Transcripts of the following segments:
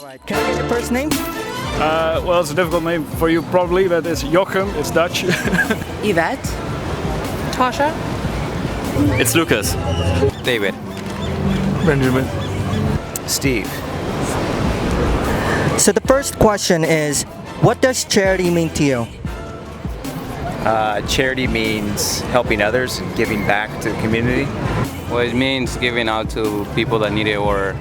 right. Can I get your first name? Well, it's a difficult name for you probably, but it's Jochem, it's Dutch. Yvette. Tasha. It's Lucas. David. Benjamin. Steve. So the first question is, what does charity mean to you? Charity means helping others and giving back to the community. Well, it means giving out to people that need it, or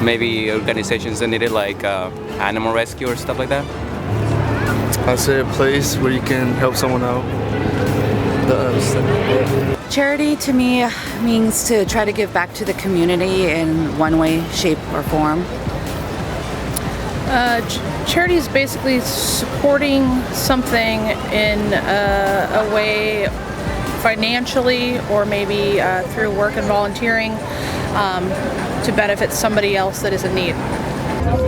maybe organizations that need it, like animal rescue or stuff like that. I'd say a place where you can help someone out. Charity to me means to try to give back to the community in one way, shape, or form. Charity is basically supporting something in a way financially or maybe through work and volunteering to benefit somebody else that is in need.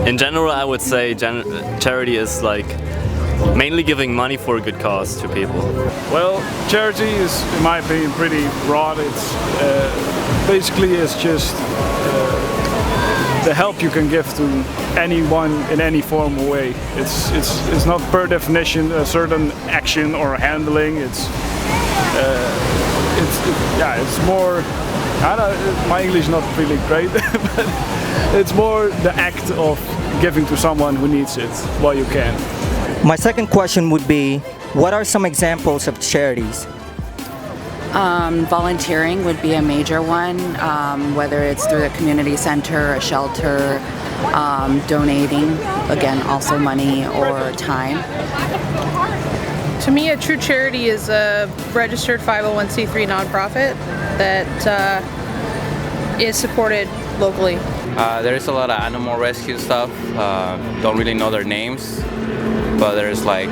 In general, I would say charity is like mainly giving money for a good cause to people. Well, charity is, in my opinion, pretty broad. It's basically it's just the help you can give to anyone in any form or way. It's not per definition a certain action or handling. It's more. I don't, my English is not really great, but it's more the act of giving to someone who needs it while you can. My second question would be, what are some examples of charities? Volunteering would be a major one, whether it's through the community center, a shelter, donating, again, also money or time. To me, a true charity is a registered 501c3 nonprofit that is supported locally. There is a lot of animal rescue stuff. Don't really know their names, but there's like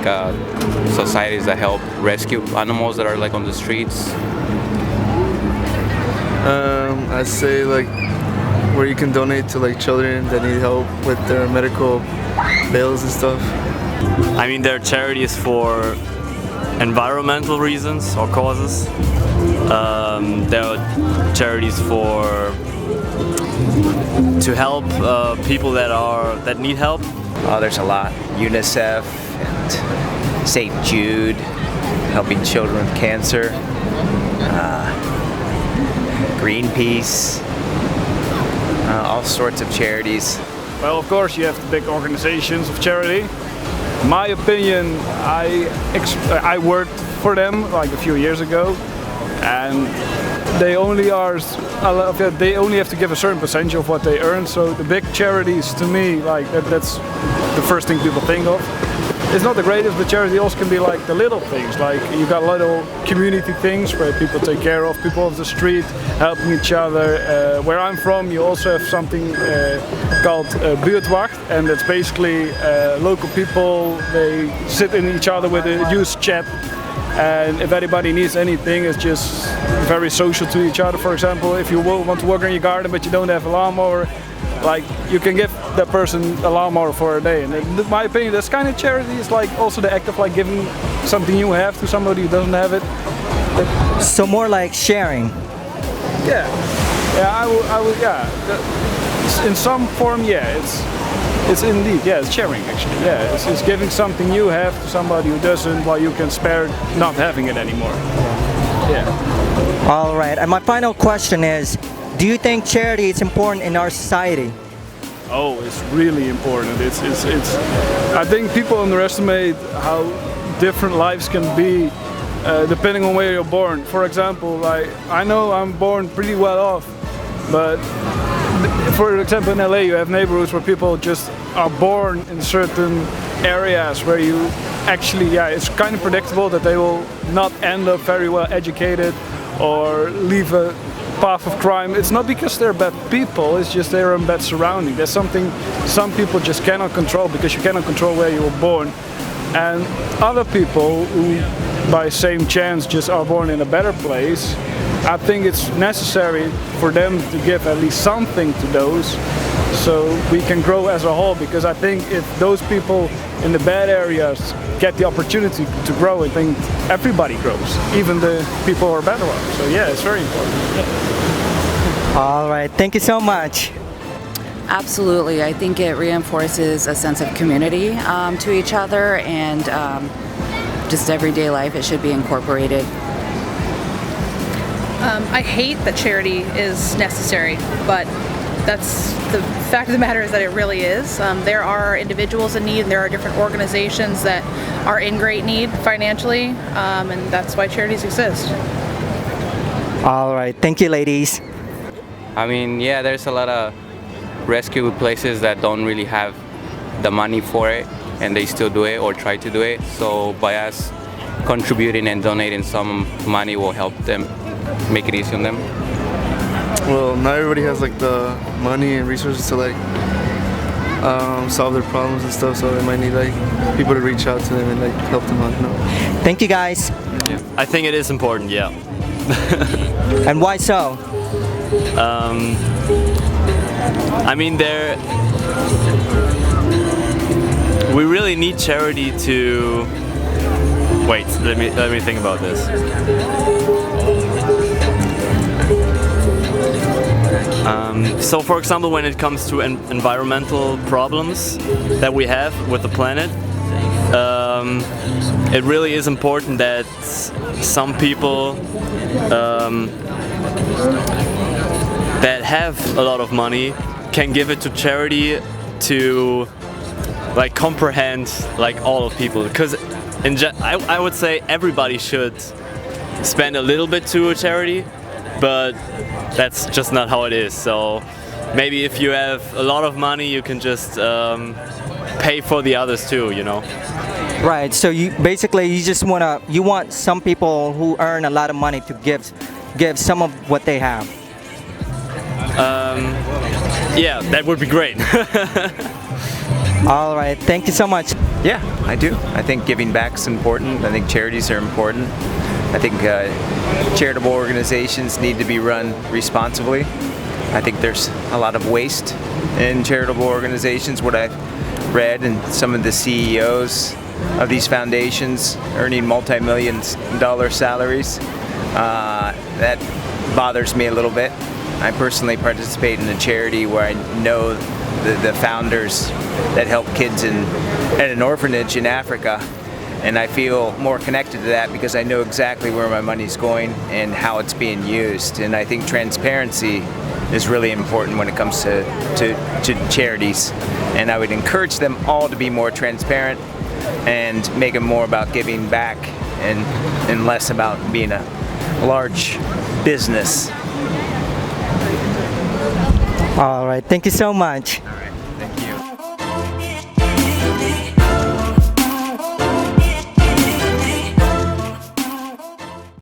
societies that help rescue animals that are like on the streets. I'd say like where you can donate to like children that need help with their medical bills and stuff. I mean, there are charities for environmental reasons or causes. There are charities to help people that need help. Oh, there's a lot. UNICEF and St. Jude, helping children with cancer. Greenpeace, all sorts of charities. Well, of course, you have the big organizations of charity. In my opinion, I worked for them like a few years ago, and they only have to give a certain percentage of what they earn. So the big charities, to me, like that's the first thing people think of. It's not the greatest, but charity also can be like the little things. Like you got little community things where people take care of people off the street, helping each other. Where I'm from, you also have something called Buurtwacht, and that's basically local people. They sit in each other with a used chat, and if anybody needs anything, it's just very social to each other. For example, if you want to work in your garden but you don't have a lawnmower, like you can give that person a lawnmower for a day. And in my opinion, this kind of charity is like also the act of like giving something you have to somebody who doesn't have it. So more like sharing. Yeah, I would, yeah. In some form, yeah, it's indeed, yeah, it's sharing actually. Yeah, it's giving something you have to somebody who doesn't, while you can spare not having it anymore. Yeah. All right, and my final question is, do you think charity is important in our society? Oh, it's really important. It's. I think people underestimate how different lives can be depending on where you're born. For example, like I know I'm born pretty well off, but for example in LA you have neighborhoods where people just are born in certain areas where you actually, yeah, it's kind of predictable that they will not end up very well educated or leave a path of crime. It's not because they're bad people, it's just they're in bad surroundings. There's something some people just cannot control because you cannot control where you were born. And other people who by same chance just are born in a better place, I think it's necessary for them to give at least something to those so we can grow as a whole, because I think if those people in the bad areas get the opportunity to grow, I think everybody grows, even the people who are better ones. So yeah, it's very important. Yeah. All right, thank you so much. Absolutely. I think it reinforces a sense of community to each other, and just everyday life, it should be incorporated. I hate that charity is necessary, but that's the fact of the matter is that it really is. There are individuals in need, and there are different organizations that are in great need financially, and that's why charities exist. All right, thank you, ladies. I mean, yeah, there's a lot of rescue places that don't really have the money for it, and they still do it or try to do it. So by us contributing and donating some money will help them, make it easy on them. Well, not everybody has like the money and resources to like solve their problems and stuff, so they might need like people to reach out to them and like help them out, you know. Thank you, guys. I think it is important, yeah. And why so? I mean, we really need charity to. Wait, let me think about this. So, for example, when it comes to environmental problems that we have with the planet, it really is important that some people that have a lot of money can give it to charity to like comprehend like all of people, because I would say everybody should spend a little bit to a charity, but that's just not how it is. So maybe if you have a lot of money, you can just pay for the others too, you know. Right. So you just you want some people who earn a lot of money to give some of what they have. Yeah, that would be great. All right. Thank you so much. Yeah, I do. I think giving back is important. I think charities are important. I think charitable organizations need to be run responsibly. I think there's a lot of waste in charitable organizations. What I've read, and some of the CEOs of these foundations earning multi-million-dollar salaries, that bothers me a little bit. I personally participate in a charity where I know the founders that help kids at an orphanage in Africa, and I feel more connected to that because I know exactly where my money's going and how it's being used. And I think transparency is really important when it comes to charities, and I would encourage them all to be more transparent and make it more about giving back and less about being a large business. All right. Thank you so much.